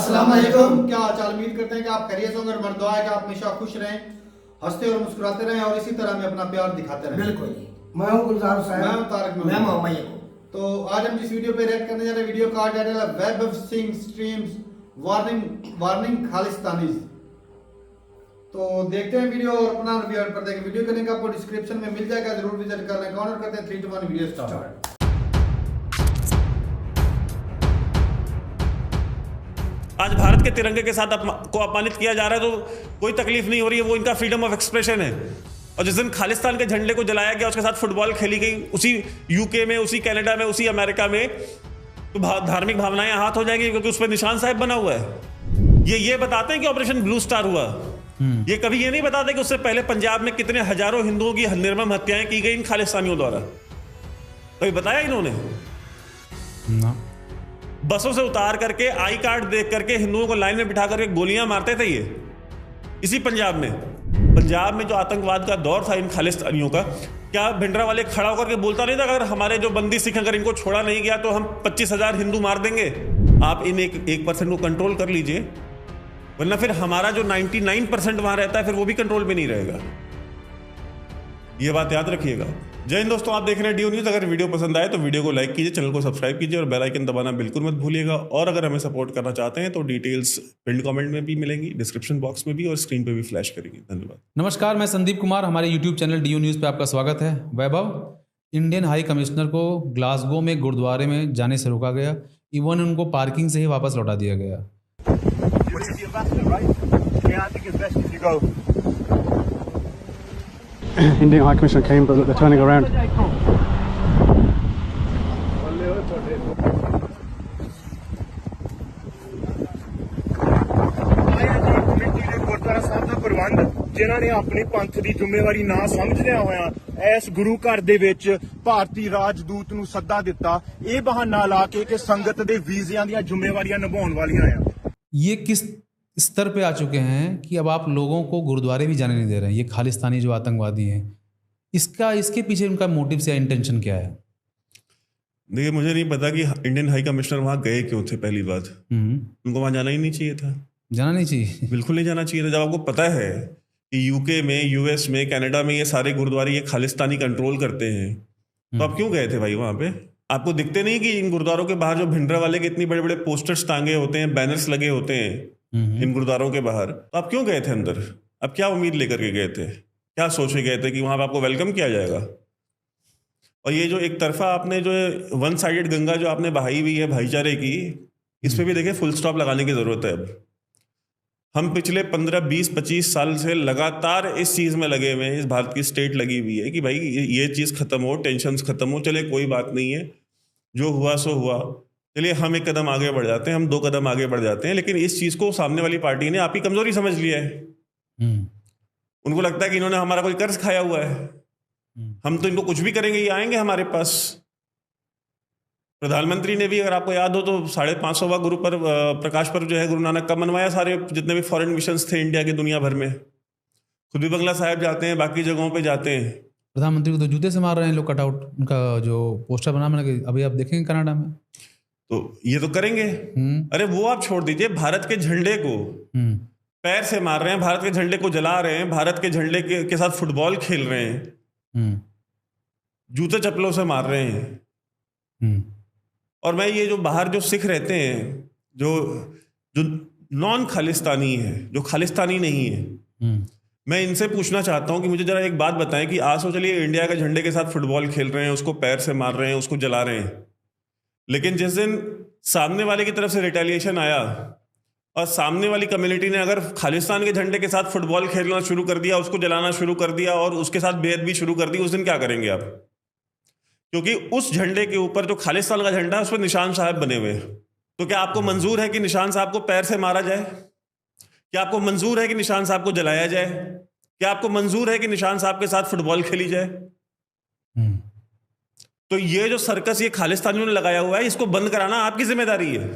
अस्सलाम वालेकुम। क्या हाल चाल? उम्मीद करते हैं कि आप खैरियत से होंगे और हमारी दुआ है कि आप हमेशा खुश रहें, हंसते और मुस्कुराते रहें और इसी तरह में अपना प्यार दिखाते रहें। बिल्कुल जी। मैं हूं गुलजार हुसैन। मैं हूं तारिक मैं मोहम्मद याकूब। तो आज हम जिस वीडियो पे रिएक्ट करने जा रहे हैं, वीडियो का टाइटल है web of Singh streams warning Khalistanis. तो देखते हैं वीडियो और अपना रिव्यू कर देंगे। वीडियो का लिंक आपको डिस्क्रिप्शन में मिल जाएगा, जरूर विजिट कर लें। काउंट करते हैं 3 2 1 वीडियो स्टार्ट। आज भारत के तिरंगे के साथ को अपमानित किया जा रहा है तो कोई तकलीफ नहीं हो रही है, वो इनका फ्रीडम ऑफ एक्सप्रेशन है। और जिस दिन खालिस्तान के झंडे को जलाया गया, उसके साथ फुटबॉल खेली गई, उसी यूके में, उसी कनाडा में, उसी अमेरिका में, तो धार्मिक भावनाएं हाथ हो जाएंगी क्योंकि उस पर निशान साहब बना हुआ है। ये बताते हैं कि ऑपरेशन ब्लू स्टार हुआ। ये कभी ये नहीं बताते कि उससे पहले पंजाब में कितने हजारों हिंदुओं की निर्मम हत्याएं की गई इन खालिस्तानियों द्वारा। कभी बताया इन्होंने? ना। बसों से उतार करके आई कार्ड देख करके हिंदुओं को लाइन में बिठा करके गोलियां मारते थे ये इसी पंजाब में जो आतंकवाद का दौर था इन खालिस्तानियों का, क्या भिंडरा वाले खड़ा होकर के बोलता नहीं था अगर हमारे जो बंदी सिख अगर इनको छोड़ा नहीं गया तो हम 25,000 हिंदू मार देंगे। आप इन 1% को कंट्रोल कर लीजिए, वरना फिर हमारा जो 99% वहां रहता है फिर वो भी कंट्रोल में नहीं रहेगा। ये बात याद रखिएगा। जय हिंद दोस्तों, आप देख रहे हैं DO न्यूज़। अगर वीडियो पसंद आए तो वीडियो को लाइक कीजिए, चैनल को सब्सक्राइब कीजिए और बेल आइकन दबाना बिल्कुल मत भूलिएगा। और अगर हमें सपोर्ट करना चाहते हैं तो डिटेल्स पिन कमेंट में भी मिलेंगी, डिस्क्रिप्शन बॉक्स में भी और स्क्रीन पे भी फ्लैश करेंगी। धन्यवाद। नमस्कार, मैं संदीप कुमार। हमारे YouTube चैनल DO न्यूज़ पे आपका स्वागत है। वैभव, इंडियन हाई कमिश्नर को ग्लासगो में गुरुद्वारे में जाने से रोका गया। इवन उनको पार्किंग से ही वापस लौटा दिया गया। Indian High Commissioner came, but they're turning around. Gurdwara ਸਾਹਿਬ ਦਾ ਪ੍ਰਬੰਧ ਜਿਨ੍ਹਾਂ ਨੇ ਆਪਣੀ ਪੰਥ ਦੀ ਜ਼ਿੰਮੇਵਾਰੀ ਨਾ ਸਮਝਦਿਆਂ ਹੋਇਆਂ ਇਸ ਗੁਰੂ ਘਰ ਦੇ ਵਿੱਚ ਭਾਰਤੀ ਰਾਜਦੂਤ ਨੂੰ ਸੱਦਾ ਦਿੱਤਾ, ਇਹ ਬਹਾਨਾ ਲਾ ਕੇ ਸੰਗਤ ਦੇ ਵੀਜ਼ਿਆਂ ਦੀਆਂ ਜ਼ਿੰਮੇਵਾਰੀਆਂ ਨਿਭਾਉਣ ਵਾਲੀਆਂ ਆ। ये किस स्तर पे आ चुके हैं कि अब आप लोगों को गुरुद्वारे भी जाने नहीं दे रहे हैं, ये खालिस्तानी जो आतंकवादी हैं। इसके पीछे उनका मोटिव या इंटेंशन क्या है? देखिए, मुझे नहीं पता कि इंडियन हाई कमिश्नर वहां गए क्यों थे। पहली बात, उनको वहां जाना ही नहीं चाहिए था। जाना नहीं चाहिए, बिल्कुल नहीं जाना चाहिए था। जब आपको पता है कि यूके में, US में, कनाडा में ये सारे गुरुद्वारे ये खालिस्तानी कंट्रोल करते हैं, तो आप क्यों गए थे भाई वहां पे? आपको दिखते नहीं कि इन गुरुद्वारों के बाहर जो भिंडरा वाले के इतनी बड़े बड़े पोस्टर्स टांगे होते हैं, बैनर्स लगे होते हैं इन गुरुद्वारों के बाहर? तो आप क्यों गए थे अंदर? अब क्या उम्मीद लेकर के गए थे? क्या सोच के गए थे कि वहां पर आपको वेलकम किया जाएगा? और ये जो एक तरफा आपने जो वन साइडेड गंगा जो आपने बहाई हुई है भाईचारे की, इस पे भी देखिए फुल स्टॉप लगाने की जरूरत है। अब हम पिछले 15, 20, 25 साल से लगातार इस चीज में लगे हुए हैं। इस भारत की स्टेट लगी हुई है कि भाई ये चीज खत्म हो, टेंशन खत्म हो। चले कोई बात नहीं है, जो हुआ सो हुआ। चलिए हम 1 कदम आगे बढ़ जाते हैं, हम 2 कदम आगे बढ़ जाते हैं। लेकिन इस चीज को सामने वाली पार्टी ने आप ही कमजोरी समझ लिया है। उनको लगता है कि इन्होंने हमारा कोई कर्ज खाया हुआ है, हम तो इनको कुछ भी करेंगे, ये आएंगे हमारे पास। प्रधानमंत्री ने भी, अगर आपको याद हो तो, 550वां गुरु पर प्रकाश पर्व जो है गुरु नानक का मनवाया। सारे जितने भी फॉरेन मिशंस थे इंडिया के दुनिया भर में, खुद भी बंगला साहिब जाते हैं, बाकी जगहों पे जाते हैं। प्रधानमंत्री को तो जूते से मार रहे हैं लोग, कटआउट उनका जो पोस्टर बना के। अभी आप देखेंगे कनाडा में, तो ये तो करेंगे। अरे वो आप छोड़ दीजिए, भारत के झंडे को पैर से मार रहे हैं, भारत के झंडे को जला रहे हैं, भारत के झंडे के साथ फुटबॉल खेल रहे हैं, जूते चप्पलों से मार रहे हैं। और मैं ये जो बाहर जो सिख रहते हैं, जो नॉन खालिस्तानी है, जो खालिस्तानी नहीं है, मैं इनसे पूछना चाहता हूं कि मुझे जरा एक बात बताएं कि आज तो चलिए इंडिया के झंडे के साथ फुटबॉल खेल रहे हैं, उसको पैर से मार रहे हैं, उसको जला रहे हैं, लेकिन जिस दिन सामने वाले की तरफ से रिटेलिएशन आया और सामने वाली कम्युनिटी ने अगर खालिस्तान के झंडे के साथ फुटबॉल खेलना शुरू कर दिया, उसको जलाना शुरू कर दिया और उसके साथ बेइज्जती भी शुरू कर दी, उस दिन क्या करेंगे आप? क्योंकि उस झंडे के ऊपर जो खालिस्तान का झंडा है उस पर निशान साहब बने हुए हैं। तो क्या आपको मंजूर है कि निशान साहब को पैर से मारा जाए? क्या आपको मंजूर है कि निशान साहब को जलाया जाए? क्या आपको मंजूर है कि निशान साहब के साथ फुटबॉल खेली जाए? तो ये जो सर्कस ये खालिस्तानियों ने लगाया हुआ है, इसको बंद कराना आपकी जिम्मेदारी है,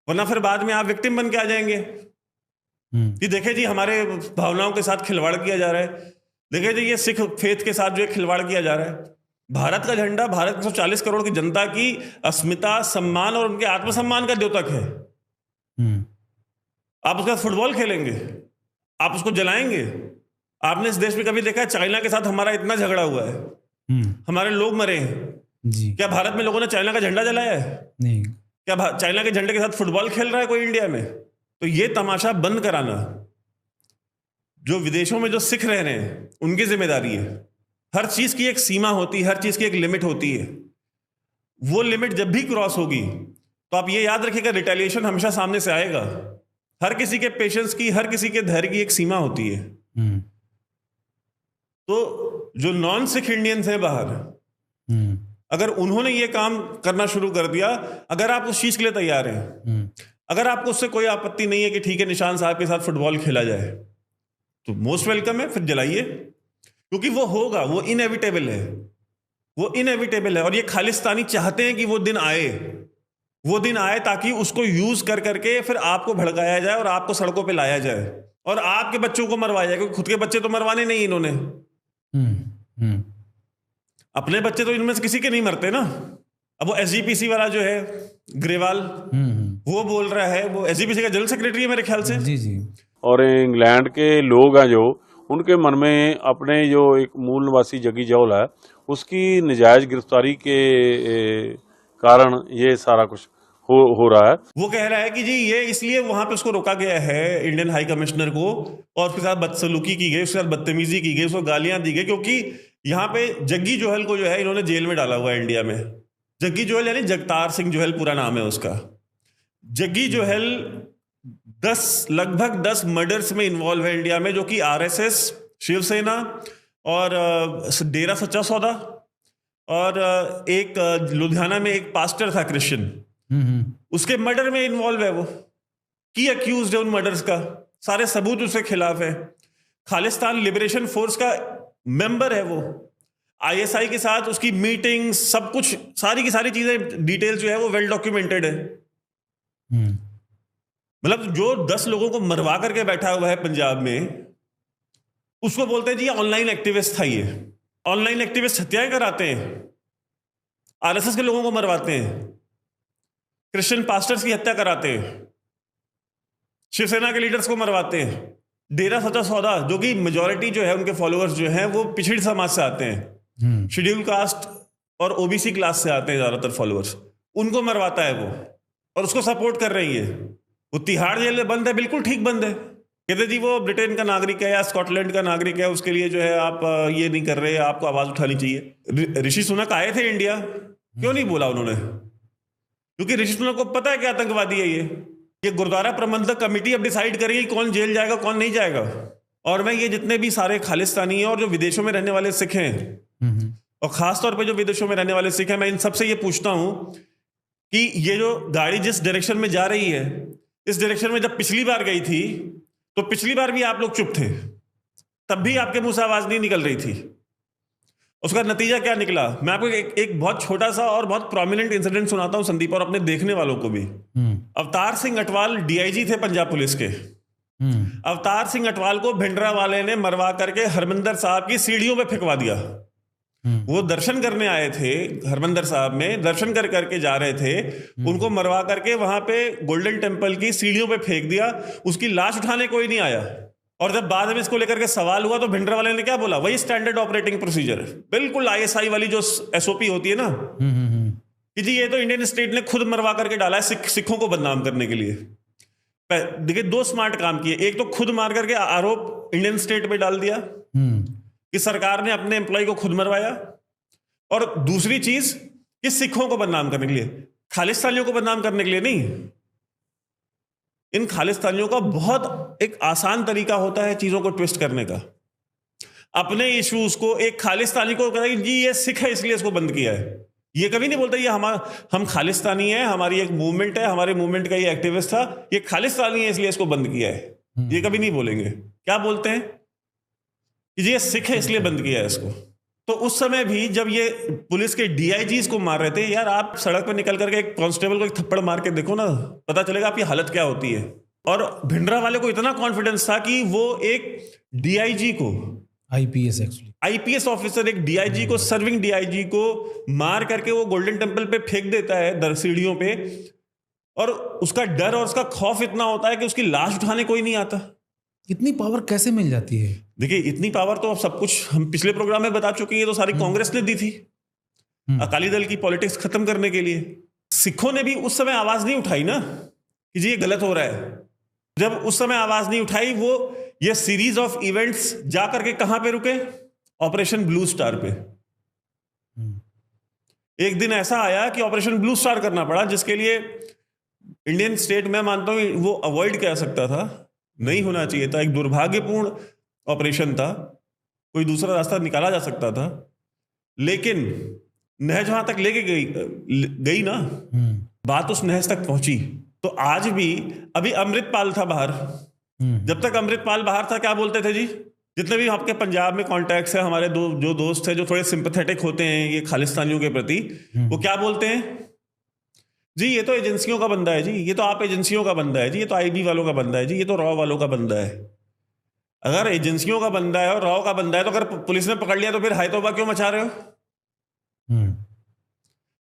वरना फिर बाद में आप विक्टिम बन के आ जाएंगे कि देखे जी हमारे भावनाओं के साथ खिलवाड़ किया जा रहा है, देखे जी ये सिख फेथ के साथ जो खिलवाड़ किया जा रहा है। भारत का झंडा भारत की 140 करोड़ की जनता की अस्मिता, सम्मान और उनके आत्मसम्मान का द्योतक है। आप उसके साथ फुटबॉल खेलेंगे, आप उसको जलाएंगे। आपने इस देश में कभी देखा है चाइना के साथ हमारा इतना झगड़ा हुआ है, हमारे लोग मरे हैं? जी क्या भारत में लोगों ने चाइना का झंडा जलाया है? नहीं। क्या चाइना के झंडे के साथ फुटबॉल खेल रहा है कोई इंडिया में? तो ये तमाशा बंद कराना जो विदेशों में जो सिख रह रहे हैं उनकी जिम्मेदारी है। हर चीज की एक सीमा होती है, हर चीज की एक लिमिट होती है। वो लिमिट जब भी क्रॉस होगी तो आप ये याद रखिएगा, रिटेलिएशन हमेशा सामने से आएगा। हर किसी के पेशेंस की, हर किसी के धैर्य की एक सीमा होती है। तो जो नॉन सिख इंडियंस हैं बाहर, अगर उन्होंने ये काम करना शुरू कर दिया, अगर आप उस चीज के लिए तैयार हैं, अगर आपको उससे कोई आपत्ति नहीं है कि ठीक है निशान साहब के साथ फुटबॉल खेला जाए, तो मोस्ट वेलकम है, फिर जलाइए। क्योंकि वो होगा, वो इनएविटेबल है, वो इनएविटेबल है। और ये खालिस्तानी चाहते हैं कि वो दिन आए ताकि उसको यूज कर करके फिर आपको भड़काया जाए और आपको सड़कों पे लाया जाए और आपके बच्चों को मरवाया जाए। क्योंकि खुद के बच्चे तो मरवाने नहीं इन्होंने, अपने बच्चे तो इनमें से किसी के नहीं मरते ना। अब वो एसजीपीसी वाला जो है ग्रेवाल, वो बोल रहा है, वो एसजीपीसी का जनरल सेक्रेटरी है मेरे ख्याल से। जी जी। और इंग्लैंड के लोग हैं जो, उनके मन में अपने जो एक मूल निवासी जग्गी जौल है उसकी नजायज गिरफ्तारी के कारण ये सारा कुछ हो रहा है। वो कह रहा है कि जी ये इसलिए वहां पे उसको रोका गया है, इंडियन हाई कमिश्नर को, और उसके साथ बदसलूकी की गई, उसके साथ बदतमीजी की गई, उसको गालियां दी गई, क्योंकि यहाँ पे जग्गी जोहल को जो है इन्होंने जेल में डाला हुआ है इंडिया में। जग्गी जोहल यानी जगतार सिंह जोहल पूरा नाम है उसका। जग्गी जोहल लगभग 10 मर्डर्स में इन्वॉल्व है इंडिया में, जो कि आरएसएस, शिवसेना और डेरा सच्चा सौदा और एक लुधियाना में एक पास्टर था क्रिश्चियन, उसके मर्डर में इन्वॉल्व है। वो की अक्यूज है उन मर्डर्स का, सारे सबूत उसके खिलाफ है। खालिस्तान लिबरेशन फोर्स का मेंबर है वो, आईएसआई के साथ उसकी मीटिंग, सब कुछ, सारी की सारी चीजें, डिटेल जो है वो वेल डॉक्यूमेंटेड है। मतलब जो 10 लोगों को मरवा करके बैठा हुआ है पंजाब में, उसको बोलते हैं जी ऑनलाइन एक्टिविस्ट था। ये ऑनलाइन एक्टिविस्ट हत्याएं कराते हैं, आरएसएस के लोगों को मरवाते हैं, क्रिश्चियन पास्टर्स की हत्या कराते हैं, शिवसेना के लीडर्स को मरवाते हैं। डेरा सच्चा सौदा, जो कि मेजॉरिटी जो है उनके फॉलोअर्स जो हैं वो पिछड़ी समाज से आते हैं, शेड्यूल कास्ट और ओबीसी क्लास से आते हैं ज्यादातर फॉलोअर्स, उनको मरवाता है वो, और उसको सपोर्ट कर रही है। वो तिहाड़ जेल में बंद है, बिल्कुल ठीक बंद है। कहते जी वो ब्रिटेन का नागरिक है या स्कॉटलैंड का नागरिक है, उसके लिए जो है आप ये नहीं कर रहे, आपको आवाज उठानी चाहिए। ऋषि सुनक आए थे इंडिया, क्यों नहीं बोला उन्होंने? क्योंकि ऋषि सुनक को पता है कि आतंकवादी है ये गुरुद्वारा प्रबंधक कमेटी अब डिसाइड करेगी कौन जेल जाएगा कौन नहीं जाएगा। और मैं ये जितने भी सारे खालिस्तानी हैं और जो विदेशों में रहने वाले सिख हैं, और खासतौर पे जो विदेशों में रहने वाले सिख हैं, मैं इन सबसे ये पूछता हूं कि ये जो गाड़ी जिस डायरेक्शन में जा रही है, इस डायरेक्शन में जब पिछली बार गई थी तो पिछली बार भी आप लोग चुप थे, तब भी आपके मुंह से आवाज नहीं निकल रही थी। उसका नतीजा क्या निकला? मैं आपको एक बहुत छोटा सा और बहुत प्रोमिनेंट इंसिडेंट सुनाता हूं संदीप, और अपने देखने वालों को भी। अवतार सिंह अटवाल डीआईजी थे पंजाब पुलिस के। अवतार सिंह अटवाल को भिंडरा वाले ने मरवा करके हरमिंदर साहब की सीढ़ियों पे फेंकवा दिया। वो दर्शन करने आए थे हरमिंदर साहब में, दर्शन कर करके जा रहे थे, उनको मरवा करके वहां पे गोल्डन टेम्पल की सीढ़ियों पे फेंक दिया। उसकी लाश उठाने कोई नहीं आया। और जब बाद में इसको लेकर के सवाल हुआ तो भिंडरा वाले ने क्या बोला? वही स्टैंडर्ड ऑपरेटिंग प्रोसीजर, बिल्कुल आईएसआई वाली जो एसओपी होती है ना, कि जी ये तो इंडियन स्टेट ने खुद मरवा करके डाला है सिखों को बदनाम करने के लिए। देखिए 2 स्मार्ट काम किए, एक तो खुद मार करके आरोप इंडियन स्टेट पे डाल दिया कि सरकार ने अपने एम्प्लॉय को खुद मरवाया, और दूसरी चीज कि सिखों को बदनाम करने के लिए, खालिस्तानियों को बदनाम करने के लिए नहीं। इन खालिस्तानियों का बहुत एक आसान तरीका होता है चीजों को ट्विस्ट करने का। अपने इश्यूज को एक खालिस्तानी को कहता है कि जी ये सिख है इसलिए इसको बंद किया है। ये कभी नहीं बोलता ये हम खालिस्तानी है, हमारी एक मूवमेंट है, हमारे मूवमेंट का ये एक्टिविस्ट था, ये खालिस्तानी है इसलिए इसको बंद किया है। ये कभी नहीं बोलेंगे। क्या बोलते हैं कि ये सिख है इसलिए बंद किया है इसको। तो उस समय भी जब ये पुलिस के डीआईजीज को मार रहे थे, यार आप सड़क पर निकल करके एक कांस्टेबल को एक थप्पड़ मार के देखो ना, पता चलेगा आपकी हालत क्या होती है। और भिंडरा वाले को इतना कॉन्फिडेंस था कि वो एक डीआईजी को, आईपीएस ऑफिसर, एक डीआईजी को, सर्विंग डीआईजी को मार करके वो गोल्डन टेम्पल पे फेंक देता है सीढ़ियों पे, और उसका डर और उसका खौफ इतना होता है कि उसकी लाश उठाने कोई नहीं आता। इतनी पावर कैसे मिल जाती है? देखिए, इतनी पावर तो अब सब कुछ हम पिछले प्रोग्राम में बता चुके हैं, ये तो सारी कांग्रेस ने दी थी अकाली दल की पॉलिटिक्स खत्म करने के लिए। सिखों ने भी उस समय आवाज नहीं उठाई ना कि जी ये गलत हो रहा है। जब उस समय आवाज नहीं उठाई, वो ये सीरीज ऑफ इवेंट्स जा करके कहां पे रुके? ऑपरेशन ब्लू स्टार पे। एक दिन ऐसा आया कि ऑपरेशन ब्लू स्टार करना पड़ा, जिसके लिए इंडियन स्टेट मैं मानता हूं वो अवॉइड कर सकता था, नहीं होना चाहिए था। एक दुर्भाग्यपूर्ण ऑपरेशन था, कोई दूसरा रास्ता निकाला जा सकता था, लेकिन नहर जहां तक लेके गई ना, बात उस नहर तक पहुंची। तो आज भी, अभी अमृतपाल था बाहर, जब तक अमृतपाल बाहर था क्या बोलते थे जी? जितने भी आपके पंजाब में कॉन्टैक्ट्स है हमारे, जो दोस्त हैं जो थोड़े सिंपैथेटिक होते हैं ये खालिस्तानियों के प्रति, वो क्या बोलते हैं जी? ये तो एजेंसियों का बंदा है जी, ये तो आप एजेंसियों का बंदा है जी, ये तो आईबी वालों का बंदा है जी, ये तो रॉ वालों का बंदा है। अगर एजेंसियों का बंदा है और रॉ का बंदा है तो अगर पुलिस ने पकड़ लिया तो फिर हाय तौबा क्यों मचा रहे हो?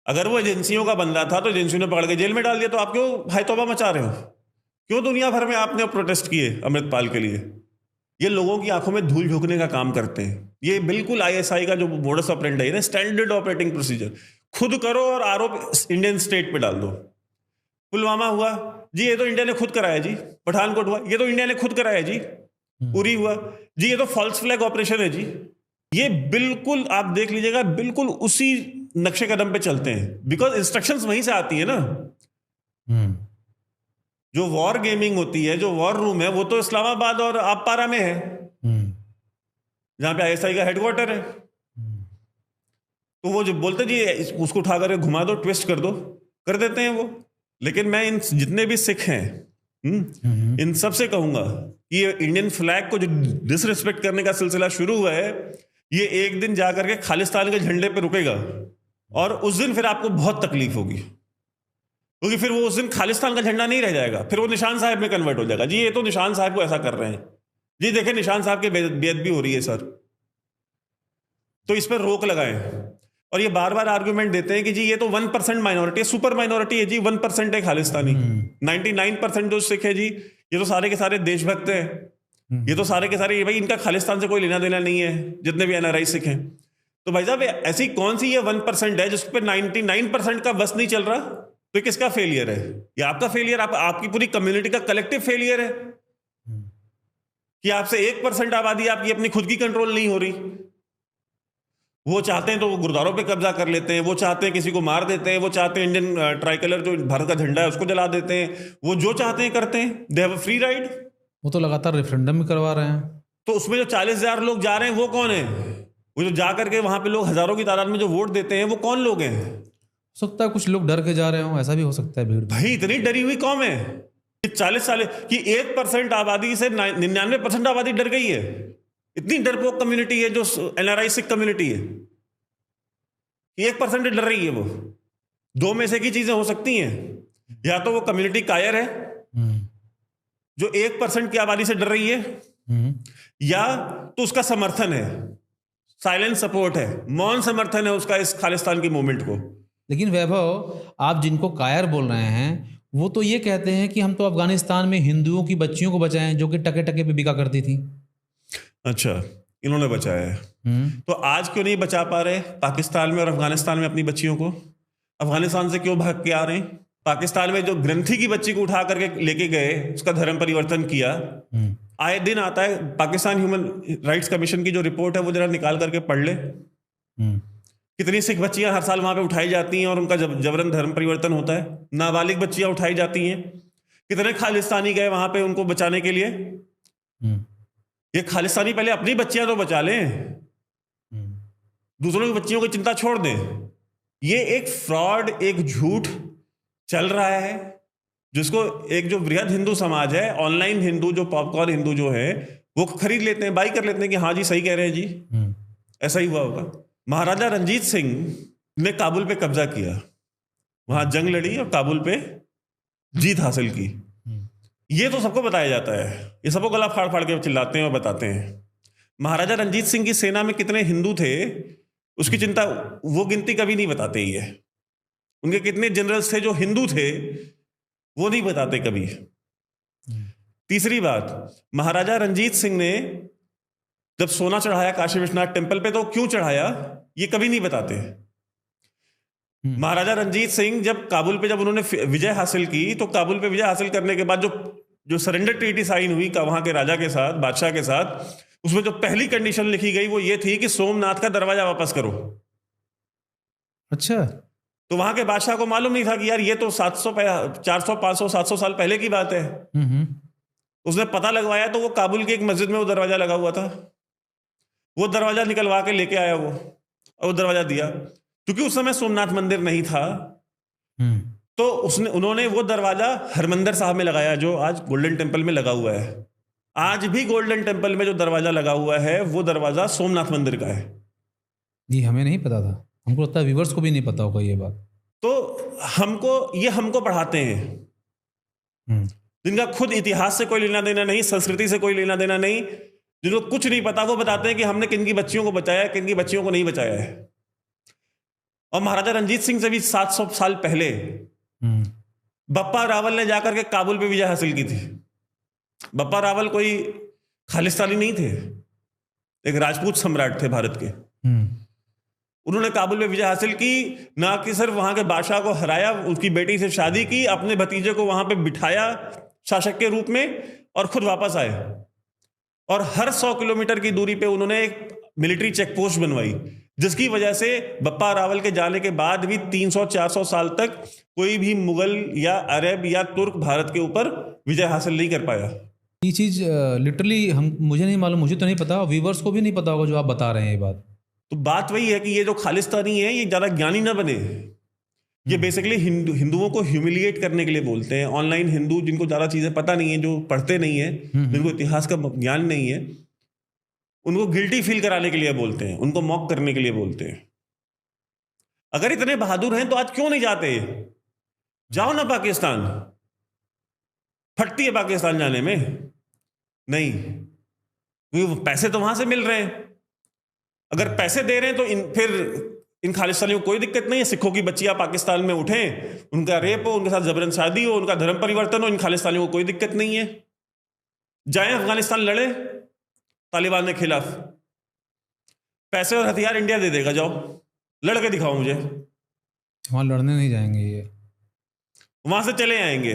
अगर वो एजेंसियों का बंदा था तो एजेंसियों ने पकड़ के जेल में डाल दिया, तो आप क्यों हाय तौबा मचा रहे हो? क्यों दुनिया भर में आपने प्रोटेस्ट किए अमृतपाल के लिए? ये लोगों की आंखों में धूल झोंकने का काम करते हैं। ये बिल्कुल आईएसआई का जो मोडस ऑपरेंडी है ना, स्टैंडर्ड ऑपरेटिंग प्रोसीजर, खुद करो और आरोप इंडियन स्टेट पे डाल दो। पुलवामा हुआ जी, ये तो इंडिया ने खुद कराया जी। पठानकोट हुआ, ये तो इंडिया ने खुद कराया जी। उरी हुआ जी, ये तो फॉल्स फ्लैग ऑपरेशन है जी। ये बिल्कुल आप देख लीजिएगा, बिल्कुल उसी नक्शे कदम पे चलते हैं, बिकॉज इंस्ट्रक्शंस वहीं से आती है ना। जो वॉर गेमिंग होती है, जो वॉर रूम है, वो तो इस्लामाबाद और आपपारा में है, जहां पे आईएसआई का हेडक्वार्टर है। तो वो जो बोलते जी उसको उठा कर घुमा दो, ट्विस्ट कर दो, कर देते हैं वो। लेकिन मैं इन जितने भी सिख हैं इन सब से कहूंगा कि ये इंडियन फ्लैग को जो डिसरिस्पेक्ट करने का सिलसिला शुरू हुआ है, ये एक दिन जाकर के खालिस्तान के झंडे पे रुकेगा और उस दिन फिर आपको बहुत तकलीफ होगी, क्योंकि फिर वो उस दिन खालिस्तान का झंडा नहीं रह जाएगा, फिर वो निशान साहब में कन्वर्ट हो जाएगा। जी ये तो निशान साहब को ऐसा कर रहे हैं जी, देखें निशान साहब की बेअदबी हो रही है सर, तो इस पर रोक लगाएं। और ये बार बार आर्गुमेंट देते हैं कि जी ये तो 1% माइनॉरिटी है, सुपर माइनॉरिटी है जी, 1% है खालिस्तानी। 99% जो सिख है जी, ये तो सारे के सारे देशभक्त हैं, ये तो सारे के सारे, भाई इनका खालिस्तान से कोई लेना देना नहीं है, जितने भी एनआरआई सिख हैं। तो भाई साहब ऐसी कौन सी ये 1% है जिस पर 99% का बस नहीं चल रहा? तो किसका फेलियर है? ये आपका फेलियर, आपकी पूरी कम्युनिटी का कलेक्टिव फेलियर है कि आपसे 1% आबादी आपकी अपनी खुद की कंट्रोल नहीं हो रही। वो चाहते हैं तो वो गुरुद्वारों पे कब्जा कर लेते हैं, वो चाहते हैं किसी को मार देते हैं, वो चाहते हैं इंडियन ट्राइकलर जो भारत का झंडा है उसको जला देते हैं, वो जो चाहते हैं करते हैं, they have a free ride. वो तो लगातार रेफरेंडम भी करवा रहे हैं। तो उसमें जो 40,000 लोग जा रहे हैं वो कौन है? वो जो जा करके वहां पे लोग हजारों की तादाद में जो वोट देते हैं वो कौन लोग हैं? हो सकता है कुछ लोग डर के जा रहे हो, ऐसा भी हो सकता है। भीड़ भाई इतनी डरी हुई कौम है कि 40 साल की 1% आबादी से 99% आबादी डर गई है। इतनी डरपोक कम्युनिटी है जो एनआरआई सिख कम्युनिटी है, 1% डर रही है। वो दो में से की चीजें हो सकती हैं, या तो वो कम्युनिटी कायर है जो 1% की आबादी से डर रही है, या तो उसका समर्थन है, साइलेंट सपोर्ट है, मौन समर्थन है उसका इस खालिस्तान की मूवमेंट को। लेकिन वैभव, आप जिनको कायर बोल रहे हैं वो तो ये कहते हैं कि हम तो अफगानिस्तान में हिंदुओं की बच्चियों को बचाएं जो कि टके टके पे बिका करती थी। अच्छा, इन्होंने बचाया है, तो आज क्यों नहीं बचा पा रहे पाकिस्तान में और अफगानिस्तान में अपनी बच्चियों को? अफगानिस्तान से क्यों भाग के आ रहे हैं? पाकिस्तान में जो ग्रंथी की बच्ची को उठा करके लेके गए, उसका धर्म परिवर्तन किया, आए दिन आता है पाकिस्तान ह्यूमन राइट्स कमीशन की जो रिपोर्ट है वो जरा निकाल करके पढ़ ले। कितनी सिख बच्चियां हर साल वहां पे उठाई जाती हैं और उनका जबरन धर्म परिवर्तन होता है, नाबालिग बच्चियां उठाई जाती हैं। कितने खालिस्तानी गए वहां पे उनको बचाने के लिए? ये खालिस्तानी पहले अपनी बच्चियां तो बचा लें, दूसरों की बच्चियों की चिंता छोड़ दें। ये एक फ्रॉड, एक झूठ चल रहा है जिसको एक जो बृहद हिंदू समाज है, ऑनलाइन हिंदू, जो पॉपकॉर्न हिंदू जो है, वो खरीद लेते हैं, बाई कर लेते हैं कि हाँ जी सही कह रहे हैं जी, ऐसा ही हुआ होगा। महाराजा रंजीत सिंह ने काबुल पे कब्जा किया, वहां जंग लड़ी और काबुल पे जीत हासिल की। ये तो सबको बताया जाता है, ये सबको गला फाड़ फाड़ के चिल्लाते हैं और बताते हैं। महाराजा रंजीत सिंह की सेना में कितने हिंदू थे उसकी चिंता, वो गिनती कभी नहीं बताते ही है। उनके कितने जनरल्स थे जो हिंदू थे वो नहीं बताते कभी। तीसरी बात, महाराजा रंजीत सिंह ने जब सोना चढ़ाया काशी विश्वनाथ टेम्पल पे, तो क्यों चढ़ाया ये कभी नहीं बताते। महाराजा रंजीत सिंह जब काबुल पे, जब उन्होंने विजय हासिल की, तो काबुल पे विजय हासिल करने के बाद जो सरेंडर ट्रीटी साइन हुई वहां के राजा के साथ, बादशाह के साथ, उसमें जो पहली कंडीशन लिखी गई वो ये थी कि सोमनाथ का दरवाजा वापस करो। अच्छा। तो वहां के बादशाह को मालूम नहीं था कि यार ये तो 400 500 700 साल पहले की बात है। उसने पता लगवाया तो वो काबुल की एक मस्जिद में वो दरवाजा लगा हुआ था। वो दरवाजा निकलवा के लेके आया वो, और वो दरवाजा दिया। क्योंकि उस समय सोमनाथ मंदिर नहीं था, तो उन्होंने वो दरवाजा हरमंदिर साहब में लगाया, जो आज गोल्डन टेम्पल में लगा हुआ है। आज भी गोल्डन टेम्पल में जो दरवाजा लगा हुआ है वो दरवाजा सोमनाथ मंदिर का है। ये हमें नहीं पता था, हमको लगता है व्यूवर्स को भी नहीं पता होगा ये बात। तो हमको पढ़ाते हैं जिनका खुद इतिहास से कोई लेना देना नहीं, संस्कृति से कोई लेना देना नहीं, जिनको कुछ नहीं पता, वो बताते हैं कि हमने किन की बच्चियों को बचाया, किन की बच्चियों को नहीं बचाया है। और महाराजा रंजीत सिंह से भी 700 साल पहले बप्पा रावल ने जाकर के काबुल पे विजय हासिल की थी। बप्पा रावल कोई खालिस्तानी नहीं थे, एक राजपूत सम्राट थे भारत के। उन्होंने काबुल में विजय हासिल की, ना कि सिर्फ वहां के बादशाह को हराया, उसकी बेटी से शादी की, अपने भतीजे को वहां पे बिठाया शासक के रूप में, और खुद वापस आए। और हर 100 किलोमीटर की दूरी पे उन्होंने एक मिलिट्री चेक पोस्ट बनवाई, जिसकी वजह से बप्पा रावल के जाने के बाद भी 300-400 साल तक कोई भी मुगल या अरब या तुर्क भारत के ऊपर विजय हासिल नहीं कर पाया। ये चीज़ लिटरली मुझे नहीं मालूम, मुझे तो नहीं पता, व्यूवर्स को भी नहीं पता होगा जो आप बता रहे हैं ये बात। तो बात वही है कि ये जो खालिस्तानी है ये ज्यादा ज्ञानी ना बने। ये बेसिकली हिंदुओं को ह्यूमिलिएट करने के लिए बोलते हैं। ऑनलाइन हिंदू जिनको ज्यादा चीजें पता नहीं है, जो पढ़ते नहीं है, जिनको इतिहास का ज्ञान नहीं है, उनको गिल्टी फील कराने के लिए बोलते हैं, उनको मॉक करने के लिए बोलते हैं। अगर इतने बहादुर हैं तो आज क्यों नहीं जाते? जाओ ना पाकिस्तान, फटती है पाकिस्तान जाने में नहीं, क्योंकि पैसे तो वहां से मिल रहे हैं। अगर पैसे दे रहे हैं तो फिर इन खालिस्तानियों को कोई दिक्कत नहीं है। सिखों की बच्चियां पाकिस्तान में उठें, उनका रेप हो, उनके साथ जबरन शादी हो, उनका धर्म परिवर्तन हो, इन खालिस्तानियों को कोई दिक्कत नहीं है। जाएं अफगानिस्तान लड़े तालिबान के खिलाफ, पैसे और हथियार इंडिया दे देगा, जाओ लड़ के दिखाओ मुझे। वहां लड़ने नहीं जाएंगे, ये वहां से चले आएंगे,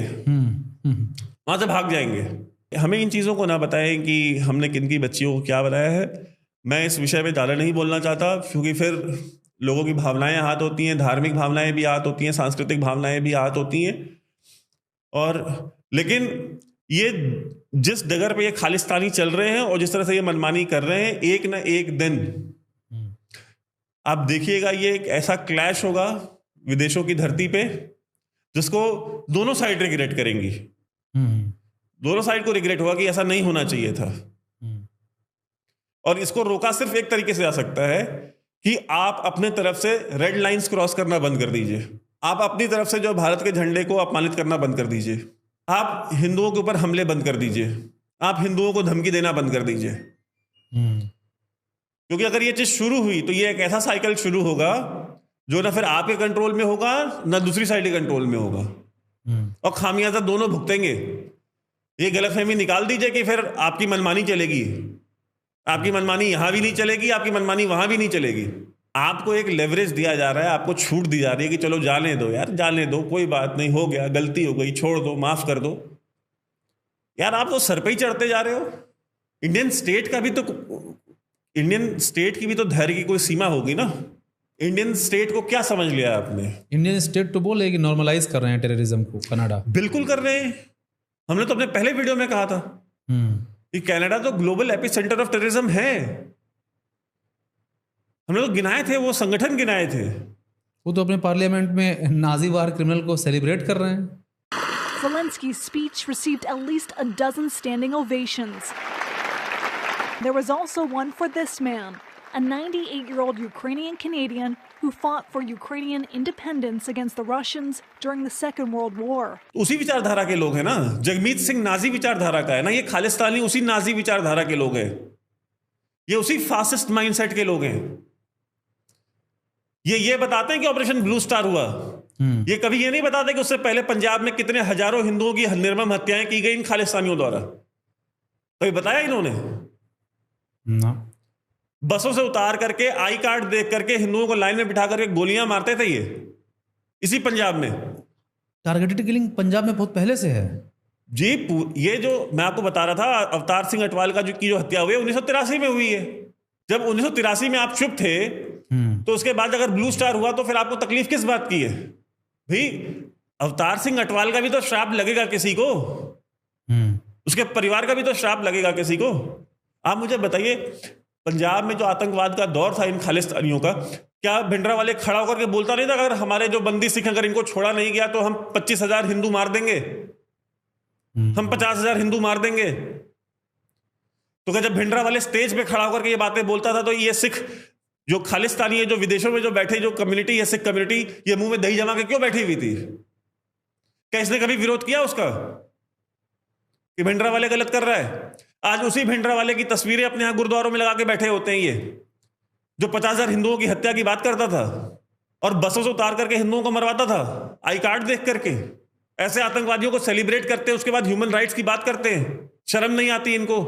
वहां से भाग जाएंगे। हमें इन चीजों को ना बताएं कि हमने किन की बच्चियों को क्या बताया है। मैं इस विषय में ज़्यादा नहीं बोलना चाहता, क्योंकि फिर लोगों की भावनाएं आहत होती हैं, धार्मिक भावनाएं भी आहत होती हैं, सांस्कृतिक भावनाएं भी आहत होती हैं। और लेकिन ये जिस डगर पे ये खालिस्तानी चल रहे हैं और जिस तरह से ये मनमानी कर रहे हैं, एक ना एक दिन आप देखिएगा ये एक ऐसा क्लैश होगा विदेशों की धरती पे, जिसको दोनों साइड रिग्रेट करेंगी। दोनों साइड को रिग्रेट होगा कि ऐसा नहीं होना चाहिए था। और इसको रोका सिर्फ एक तरीके से जा सकता है कि आप अपने तरफ से रेड लाइंस क्रॉस करना बंद कर दीजिए। आप अपनी तरफ से जो भारत के झंडे को अपमानित करना बंद कर दीजिए। आप हिंदुओं के ऊपर हमले बंद कर दीजिए। आप हिंदुओं को धमकी देना बंद कर दीजिए। क्योंकि अगर ये चीज शुरू हुई तो ये एक ऐसा साइकिल शुरू होगा जो ना फिर आपके कंट्रोल में होगा ना दूसरी साइड के कंट्रोल में होगा, और खामियाजा दोनों भुगतेंगे। ये गलतफहमी निकाल दीजिए कि फिर आपकी मनमानी चलेगी। आपकी मनमानी यहां भी नहीं चलेगी, आपकी मनमानी वहां भी नहीं चलेगी। आपको एक लेवरेज दिया जा रहा है, आपको छूट दी जा रही है कि चलो जाने दो यार, जाने दो, कोई बात नहीं, हो गया, गलती हो गई, छोड़ दो, माफ कर दो। यार आप तो सर पे ही चढ़ते जा रहे हो। इंडियन स्टेट की भी तो धैर्य की कोई सीमा होगी ना। इंडियन स्टेट को क्या समझ लिया आपने? इंडियन स्टेट तो बोले कि नॉर्मलाइज कर रहे हैं टेररिज्म को कनाडा। बिल्कुल कर रहे हैं। हमने तो अपने पहले वीडियो में कहा था कि कनाडा तो ग्लोबल एपिसेंटर ऑफ टेररिज्म है। हमने तो गिनाए थे, वो संगठन गिनाए थे। वो तो अपने पार्लियामेंट में नाजी वार क्रिमिनल को सेलिब्रेट कर रहे हैं। Zelensky's speech received at least a dozen standing ovations. There was also one for this man, a 98-year-old Ukrainian Canadian who fought for Ukrainian independence against the Russians during the Second World War. उसी विचारधारा के लोग हैं ना। Jagmeet Singh Nazi विचारधारा का है ना। ये खालिस्तानी उसी नाजी विचारधारा के लोग हैं। ये उसी फासिस्ट माइंडसेट के लोग हैं। ये बताते हैं कि ऑपरेशन ब्लू स्टार हुआ। ये कभी ये नहीं बताते कि उससे पहले पंजाब में कितने हजारों हिंदुओं की निर्मम हत्याएं की गई इन खालिस्तानियों द्वारा? कभी बताया इन्होंने? ना। बसों से उतार करके आई कार्ड देख करके हिंदुओं को लाइन में बिठा करके गोलियां मारते थे ये इसी पंजाब में। टारगेटेड किलिंग पंजाब में बहुत पहले से है जी। ये जो मैं आपको बता रहा था, अवतार सिंह अटवाल का जो हत्या हुई है 1983 में हुई है। जब 1983 में आप चुप थे तो उसके बाद अगर ब्लू स्टार हुआ तो फिर आपको तकलीफ किस बात की है भाई? अवतार सिंह अटवाल का भी तो श्राप लगेगा किसी को, उसके परिवार का भी तो श्राप लगेगा किसी को। आप मुझे बताइए, पंजाब में जो आतंकवाद का दौर था इन खालिस्तानियों का, क्या भिंडरा वाले खड़ा होकर के बोलता नहीं था अगर हमारे जो बंदी सिख अगर इनको छोड़ा नहीं गया तो हम 25,000 हिंदू मार देंगे, हम 50,000 हिंदू मार देंगे? तो क्या जब भिंडरा वाले स्टेज पे खड़ा होकर के ये बातें बोलता था तो ये सिख जो खालिस्तानी है, जो विदेशों में जो बैठे जो कम्युनिटी है, सिख कम्युनिटी, ये मुंह में दही जमा के क्यों बैठी हुई थी? क्या इसने कभी विरोध किया उसका कि भिंडरा वाले गलत कर रहा है? आज उसी भिंडरा वाले की तस्वीरें अपने यहां गुरुद्वारों में लगा के बैठे होते हैं ये, जो 50,000 हिंदुओं की हत्या की बात करता था और बसों से उतार करके हिंदुओं को मरवाता था आई कार्ड देख करके। ऐसे आतंकवादियों को सेलिब्रेट करते हैं, उसके बाद ह्यूमन राइट्स की बात करते हैं। शर्म नहीं आती इनको?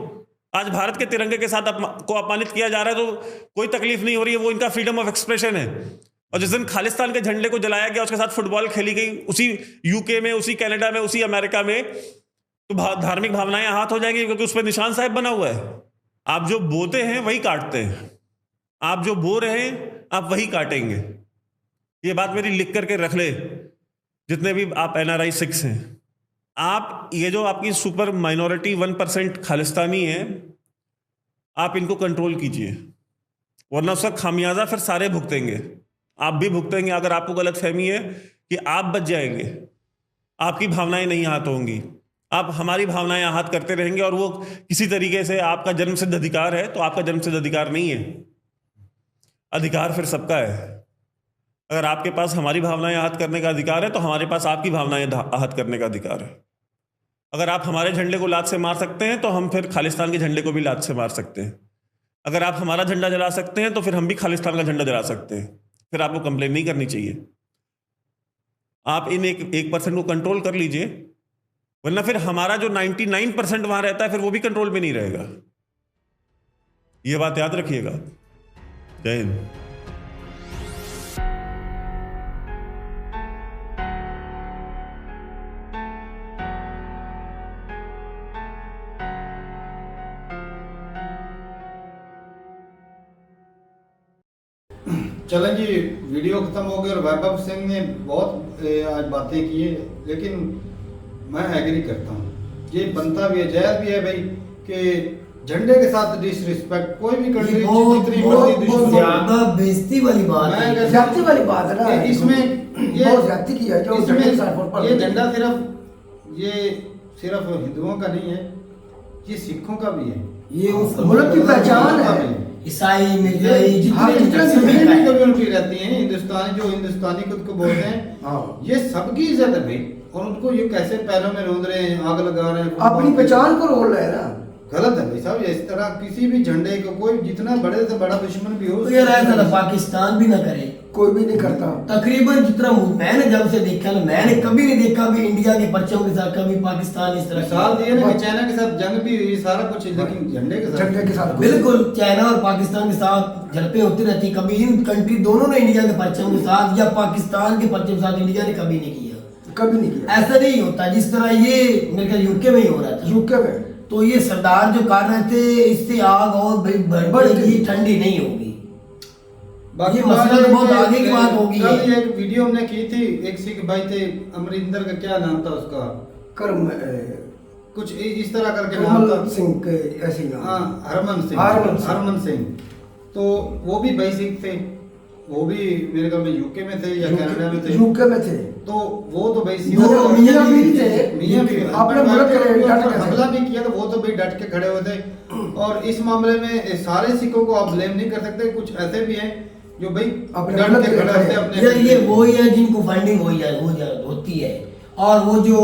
आज भारत के तिरंगे के साथ को अपमानित किया जा रहा है तो कोई तकलीफ नहीं हो रही है, वो इनका फ्रीडम ऑफ एक्सप्रेशन है। और जिस दिन खालिस्तान के झंडे को जलाया गया, उसके साथ फुटबॉल खेली गई, उसी यूके में, उसी कनाडा में, उसी अमेरिका में, तो धार्मिक भावनाएं आहत हो जाएंगी क्योंकि उस पर निशान साहब बना हुआ है। आप जो बोते हैं वही काटते हैं, आप जो बो रहे हैं आप वही काटेंगे। ये बात मेरी लिख करके रख ले, जितने भी आप NRI सिख्स हैं। आप ये जो आपकी सुपर माइनॉरिटी 1% खालिस्तानी है, आप इनको कंट्रोल कीजिए, वरना उसका खामियाजा फिर सारे भुगतेंगे। आप भी भुगतेंगे अगर आपको गलत फहमी है कि आप बच जाएंगे, आपकी भावनाएं नहीं आहत होंगी। आप हमारी भावनाएं आहत करते रहेंगे और वो किसी तरीके से आपका जन्मसिद्ध अधिकार है तो आपका जन्मसिद्ध अधिकार नहीं है। अधिकार फिर सबका है। अगर आपके पास हमारी भावनाएं आहत करने का अधिकार है तो हमारे पास आपकी भावनाएं आहत करने का अधिकार है। अगर आप हमारे झंडे को लात से मार सकते हैं तो हम फिर खालिस्तान के झंडे को भी लात से मार सकते हैं। अगर आप हमारा झंडा जला सकते हैं तो फिर हम भी खालिस्तान का झंडा जला सकते हैं। फिर आपको कंप्लेन नहीं करनी चाहिए। आप इन 1% को कंट्रोल कर लीजिए, वरना फिर हमारा जो 99% वहां रहता है फिर वो भी कंट्रोल में नहीं रहेगा। ये बात याद रखिएगा। जय हिंद। चलें जी, वीडियो खत्म हो गया और वैभव सिंह ने बहुत आज बातें की है, लेकिन मैं एग्री करता हूँ। ये बनता भी है, जायज भी है भाई कि झंडे के साथ डिसरिस्पेक्ट कोई भी कंट्री जितनी बहुत ज्यादा बेइज्जती वाली बात है, ज्यादती वाली बात है ना। इसमें ये बहुत ज्यादती की है जो झंडे के साथ वोट ये झंडा सिर्फ हिंदुओं का नहीं है, ये सिखों का भी है, ये उस मुल्क की पहचान है। ईसाई, मिर्जाई, जितनी कम्युनिटी रहती है हिंदुस्तानी, जो हिंदुस्तानी खुद को बोलते हैं, ये सबकी इज्जत है भाई। और उनको ये कैसे पैरों में रोंद रहे हैं, आग लगा रहे हैं, अपनी पहचान को रोल रहे हैं ना। गलत है भाई साहब। इस तरह किसी भी झंडे को कोई जितना बड़े से बड़ा दुश्मन भी हो, तो ये रहता ना पाकिस्तान भी ना करे, कोई भी नहीं करता। तकरीबन जितना मैंने जब से देखा ना, मैंने कभी नहीं देखा भी इंडिया के परचम के साथ कभी पाकिस्तान इस तरह साल दिए ना कि चाइना के साथ जंग भी हुई, सारा कुछ, लेकिन झंडे के साथ बिल्कुल चाइना और पाकिस्तान के साथ झड़पें होती रहती। कभी इन कंट्री दोनों ने इंडिया के परचम के साथ या पाकिस्तान के परचम के साथ इंडिया ने कभी नहीं किया, कभी नहीं किया। ऐसा नहीं होता जिस तरह ये मेरे ख्याल यूके में ही हो रहा था। यूके में तो ये सरदार जो कर रहे थे, इससे आग और बढ़ेगी, ठंडी नहीं होगी। ये मसला तो बहुत आगे की बात होगी। कल एक वीडियो हमने की थी, एक सिख भाई थे, अमरिंदर का क्या नाम था उसका, कर्म कुछ इस तरह करके नाम था, सिंह के ऐसे नाम, हाँ हरमन सिंह। तो वो भी भाई सिख थे, वो भी मेरे ख्याल में यूके में थे या कनाडा में थे, यूके में थे। तो वो तो भाई मियां भी थे, मियां भी आपने हमला भी किया, तो वो तो भाई डट के खड़े हुए थे। और इस मामले में सारे सिखों को आप ब्लेम नहीं कर सकते, कुछ ऐसे भी हैं जो भाई डट के खड़े होते हैं अपने। ये वही है जिनको फंडिंग होती है, और वो जो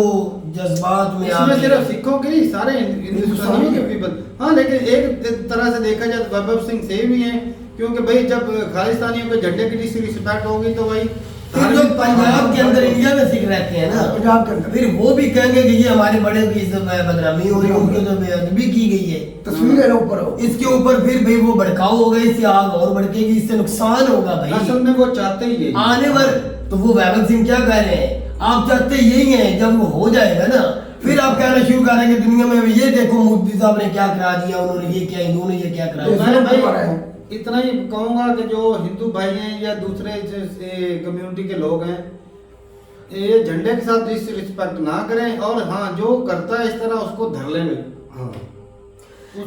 जज्बात में इसमें सिर्फ सिखों के ही, सारे हिंदुस्तानियों के पीपल। हाँ, लेकिन एक तरह से देखा जाए वैभव सिंह सही भी हैं, क्योंकि भाई जब खालिस्तानियों के झंडे की डिसरिस्पेक्ट होगी तो भाई फिर जो पंजाब के अंदर इंडिया में सिख रहते हैं ना, पंजाब के अंदर, फिर वो भी कहेंगे कि ये हमारे बड़े की बदनामी हो रही है, उनकी तो बेअदबी की गई है। तस्वीर है ना ऊपर, इसके ऊपर फिर भाई वो भड़काऊ हो गए, इससे आग और भड़केगी, इससे नुकसान होगा भाई। असल में वो चाहते ही है आने वाले, तो वो वैभव सिंह क्या कह रहे हैं, आप चाहते यही है, जब वो हो जाएगा ना फिर आप कहना शुरू करेंगे दुनिया में ये देखो मोदी साहब ने क्या करा दिया, उन्होंने ये क्या, हिंदुओं ने ये क्या करा दिया। मैं भाई इतना ही कहूंगा कि जो हिंदू भाई हैं या दूसरे कम्युनिटी के लोग हैं, ये झंडे के साथ डिसरिस्पेक्ट ना करें, और हाँ जो करता है इस तरह उसको धर लेंगे। हाँ।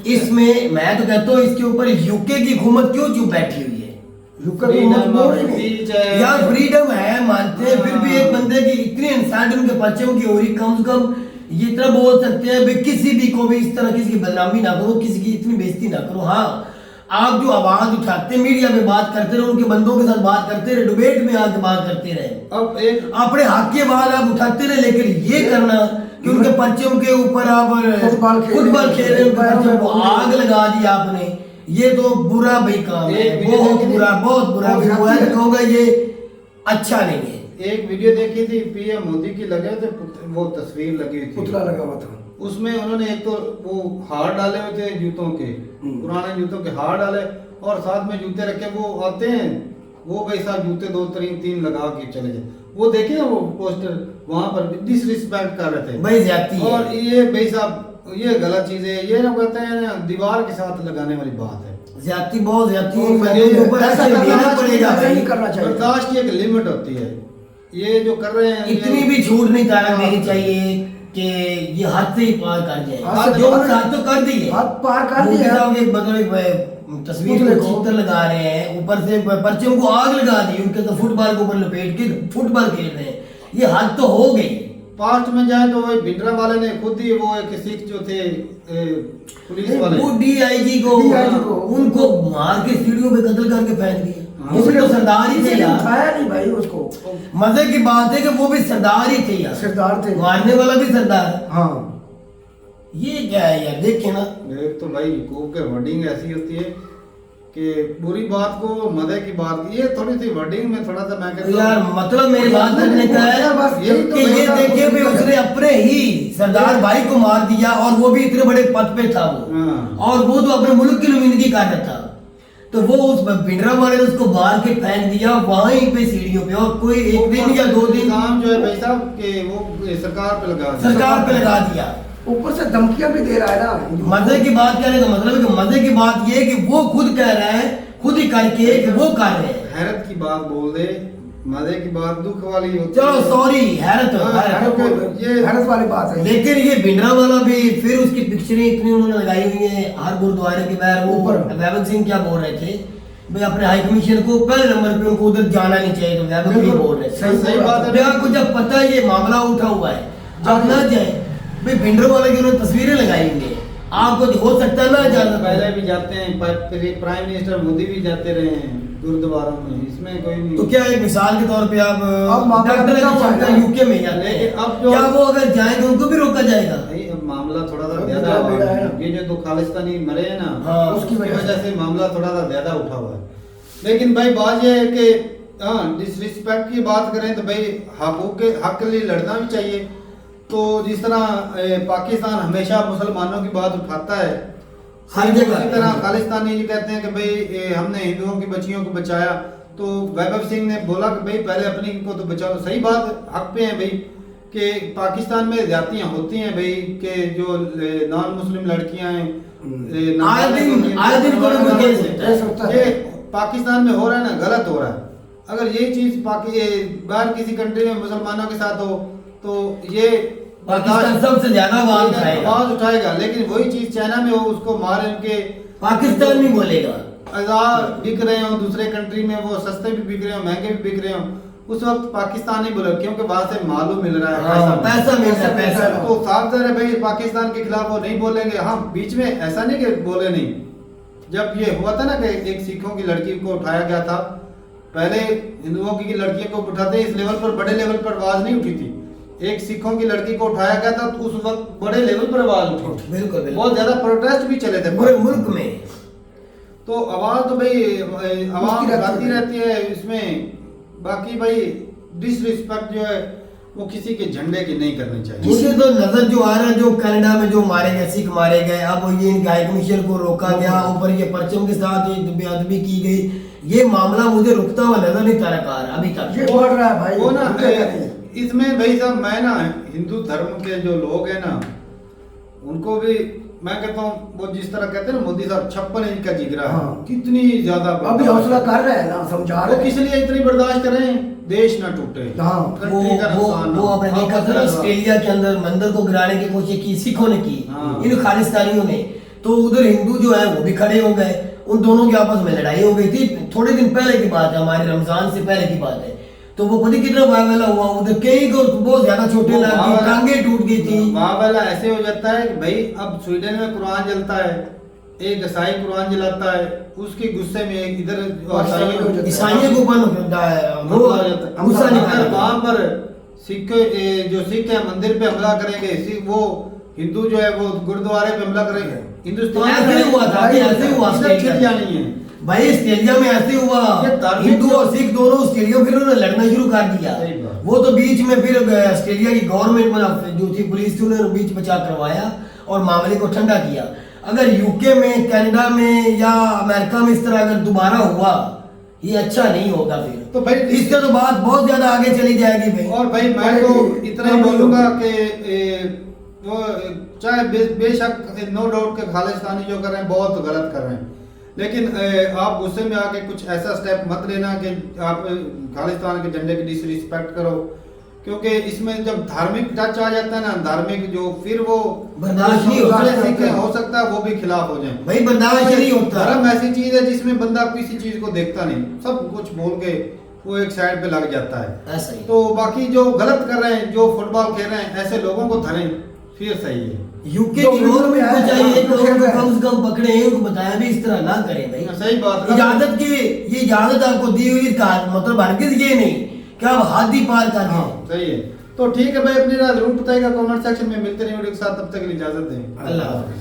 इसमें मैं तो कहता हूँ इसके ऊपर यूके की हुकूमत क्यों चुप बैठी हुई है? यार फ्रीडम है मानते हैं, फिर भी एक बंदे की इतनी इंसान उनके बच्चों की हो रही, कम से कम ये इतना बोल सकते हैं भाई किसी भी को भी इस तरह किसी की बदनामी ना करो, किसी की इतनी बेइज्जती ना करो। हाँ आप जो आवाज उठाते मीडिया में बात करते रहे, उनके बंदों के साथ बात करते रहे, डिबेट में आके बात करते रहे, अब एक अपने हक की आवाज आप उठाते रहे, लेकिन ये करना कि उनके पर्चों के ऊपर आप फुटबॉल खेल रहे, उनके पर्चों को आग लगा दी आपने, ये तो बुरा भाई काम है, बहुत बुरा, बहुत बुरा। कहूँगा ये अच्छा नहीं है। एक वीडियो देखी थी पीएम मोदी की, लगे थे वो तस्वीर लगी हुई थी, पुतला लगा हुआ था, उसमें उन्होंने एक तो वो हार डाले हुए थे जूतों के, पुराने जूतों के हार डाले, और साथ में जूते रखे, वो आते हैं वो भाई साहब जूते 2-3 लगा के चले जाए। वो देखे वो पोस्टर, वहां पर डिसरिस्पेक्ट कर रहे थे भाई ज्यादती है। और ये भाई साहब ये गलत चीज है, ये ना कहते हैं ना दीवार के साथ लगाने वाली बात है, ज्यादती बहुत ज्यादती है, ऐसा देना पड़ेगा भाई। नहीं करना चाहिए, बर्दाश्त की एक लिमिट होती है, ये जो कर रहे हैं इतनी भी छूट नहीं तारा देनी चाहिए कि ये हद से ही पार कर जाए। जो उन्होंने हद तो कर दी है, हाथ पार कर दिया। मतलब तस्वीर में चित्र लगा रहे हैं, ऊपर से पर्चों को आग लगा दी, उनके तो फुटबॉल के ऊपर लपेट के फुटबॉल खेल रहे हैं, ये हद तो हो गई। पास्ट में जाए तो वो भिंडरा वाले ने खुद ही वो एक सिख जो थे पुलिस वाले, वो डीआईजी को उनको मार के सीढ़ियों पे कत्ल करके फेंक दिया। वो भी तो सरदार ही थे यार, उठाया नहीं भाई उसको। मजे की बात है कि वो भी सरदार ही थे यार, सरदार थे, मारने वाला भी सरदार। हाँ ये क्या है यार, देखे ना। एक तो भाई हुकूक के वर्डिंग ऐसी होती है कि बुरी बात को मजे की बात, ये थोड़ी सी वर्डिंग में थोड़ा सा मैं कहता यार मतलब मेरी बात करने का है बस यही तो कि ये देखे भी उसने अपने ही सरदार भाई को मार दिया, और वो भी इतने बड़े पद पे था वो, हाँ। और वो तो अपने मुल्क की नुमाइंदगी कर रहा था, तो वो उस भिंडरा वाले ने उसको मार के फेंक दिया वहीं पे सीढ़ियों पे, और कोई एक दिन या 2 दिन काम जो है भाई साहब के वो सरकार पे लगा दिया, ऊपर से धमकियां भी दे रहा है ना। मजे की बात कहने का मतलब है कि मजे की बात ये है कि वो खुद कह रहे हैं, खुद ही करके कि वो कर रहे हैं। हैरत की बात बोल दे, मजे की बात दुख वाली होती चलो है। सॉरी, हैरत ये हैरत वाली बात है। लेकिन ये भिंडरा वाला भी फिर उसकी पिक्चरें इतनी उन्होंने लगाई हुई है हर गुरुद्वारे के बाहर। वो वैभव सिंह क्या बोल रहे थे भाई, अपने हाई कमीशन को पहले नंबर पे उनको उधर जाना नहीं चाहिए, तो वैभव सिंह बोल रहे थे। सही बात है। आपको जब पता है ये मामला उठा हुआ है, जब ना जाए भाई, भिंडरा वाले की उन्होंने तस्वीरें लगाई हुई है, आपको हो सकता है ना जाना। पहले भी जाते हैं, प्राइम मिनिस्टर मोदी भी जाते रहे हैं गुरुद्वारों में, इसमें कोई नहीं। तो क्या एक मिसाल के तौर पे आप डॉक्टर यूके में जाते हैं, अब जो क्या वो अगर जाएंगे उनको भी रोका जाएगा? नहीं, अब मामला थोड़ा सा ज्यादा हुआ है, ये जो 2 खालिस्तानी मरे हैं ना, हाँ, उसकी वजह से मामला थोड़ा सा ज्यादा उठा हुआ है। लेकिन भाई बात ये है कि हाँ डिसरिस्पेक्ट की बात करें तो भाई हक के लिए लड़ना भी चाहिए। तो जिस तरह पाकिस्तान हमेशा मुसलमानों की बात उठाता है, हर जगह इसी तरह खालिस्तानी ये कहते हैं कि भाई हमने हिंदुओं की बच्चियों को बचाया, तो वैभव सिंह ने बोला कि भाई पहले अपनी को तो बचाओ। सही बात, हक पे है भाई कि पाकिस्तान में ज्यादतियां होती हैं भाई, कि जो नॉन मुस्लिम लड़कियां हैं आए दिन ये पाकिस्तान में हो रहा है ना, गलत हो रहा है। अगर ये चीज बाहर किसी कंट्री में मुसलमानों के साथ हो तो ये पाकिस्तान सबसे ज्यादा आवाज उठाएगा, लेकिन वही चीज चाइना में हो, उसको मारे उनके पाकिस्तान नहीं बोलेगा। औजार बिक रहे हो दूसरे कंट्री में, वो सस्ते भी बिक रहे हो, महंगे भी बिक रहे हो, उस वक्त पाकिस्तान नहीं बोले, क्योंकि वहां से मालूम मिल रहा है, पैसा मिल रहा है, पैसा। तो साफ जाहिर है भाई पाकिस्तान के खिलाफ वो नहीं बोलेंगे। हाँ बीच में ऐसा नहीं कि बोले नहीं, जब ये हुआ था ना कि एक सिखों की लड़की को उठाया गया था, पहले हिंदुओं की लड़कियों को उठाते इस लेवल पर, बड़े लेवल पर आवाज नहीं उठी थी। एक सिखों की लड़की को उठाया गया था तो उस वक्त बड़े लेवल पर आवाज उठी, बिल्कुल बहुत ज्यादा प्रोटेस्ट भी चले थे पूरे मुल्क में। तो आवाज तो भाई आवाज आती रहती है इसमें। बाकी भाई डिसरिस्पेक्ट जो है वो किसी के झंडे की नहीं करनी चाहिए। मुझे तो नजर जो आ रहा है, जो कनाडा में जो मारे गए, सिख मारे गए, अब ये इनके हाई कमीशन को रोका गया, ऊपर ये परचम के साथ ये बेअदबी की गई, ये मामला मुझे रुकता हुआ नजर नहीं तरकार अभी तक। ये बढ़ रहा है भाई, वो ना रुके नहीं। इसमें भाई साहब मैं ना हिंदू धर्म के जो लोग हैं ना उनको भी मैं कहता हूँ वो जिस तरह कहते हैं ना मोदी साहब 56 इंच का जिगरा है, हाँ। कितनी ज्यादा अभी हौसला कर रहे हैं ना, समझा वो रहे किस लिए इतनी बर्दाश्त करें, देश ना टूटे, हाँ। कंट्री का नुकसान ना वो हो। आपने देखा था ना ऑस्ट्रेलिया के अंदर मंदिर को गिराने की कोशिश की सिखों ने की, हाँ। इन खालिस्तानियों ने, तो उधर हिंदू जो है वो भी खड़े हो गए, उन दोनों के आपस में लड़ाई हो गई थी, थोड़े दिन पहले की बात है, हमारे रमजान से पहले की बात है। तो वो पता कितना वायरल हुआ, उधर कई को बहुत ज्यादा छोटे लगे, टांगे टूट गई थी। वहाँ वाला ऐसे हो जाता है कि भाई अब स्वीडन में कुरान जलता है, एक ईसाई कुरान जलाता है, उसके गुस्से में एक इधर ईसाइयों को गुस्सा निकाला। वहाँ पर सिख जो सिख है मंदिर पे हमला करेंगे, वो हिंदू जो है वो गुरुद्वारे पे हमला करेंगे। हिंदुस्तान ऐसे हुआ था, ऐसे हुआ ऑस्ट्रेलिया नहीं है भाई, ऑस्ट्रेलिया में ऐसे हुआ, ये धार्मिक हिंदू और सिख दोनों ऑस्ट्रेलिया फिर उन्होंने लड़ना शुरू कर दिया। सही बात। वो तो बीच में फिर ऑस्ट्रेलिया की गवर्नमेंट मतलब जो थी पुलिस थी उन्होंने बीच बचा करवाया और मामले को ठंडा किया। अगर यूके में, कनाडा में या अमेरिका में इस तरह अगर दोबारा हुआ, ये अच्छा नहीं होगा फिर तो भाई इससे तो बात बहुत ज्यादा आगे चली जाएगी भाई। और भाई मैं तो इतना ही बोलूंगा कि वो चाहे बेशक नो डाउट के खालिस्तानी जो कर रहे हैं बहुत गलत कर रहे हैं, लेकिन आप गुस्से में आके कुछ ऐसा स्टेप मत लेना कि आप खालिस्तान के झंडे की डिसरिस्पेक्ट करो, क्योंकि इसमें जब धार्मिक टच आ जाता है ना, धार्मिक जो फिर वो बर्दाश्त नहीं होता। हो सकता है वो भी खिलाफ हो जाए भाई बर्दाश्त नहीं होता। धर्म ऐसी चीज है जिसमें बंदा किसी चीज को देखता नहीं, सब कुछ बोल के वो एक साइड पे लग जाता है। ऐसा ही तो बाकी जो गलत कर रहे हैं, जो फुटबॉल खेल रहे हैं, ऐसे लोगों को धरें फिर सही है। यूके की गवर्नमेंट को चाहिए कि लोगों को कम से कम पकड़े, उनको बताया भी इस तरह ना करें भाई। सही बात है। इजाजत की ये इजाजत आपको दी हुई का मतलब हरगिज ये नहीं कि आप हाथ ही पार कर दें। सही है। तो ठीक है भाई, अपनी राय जरूर बताइएगा कमेंट सेक्शन में। मिलते नहीं वीडियो के साथ, तब तक के लिए इजाजत दें। अल्लाह हाफ़िज़।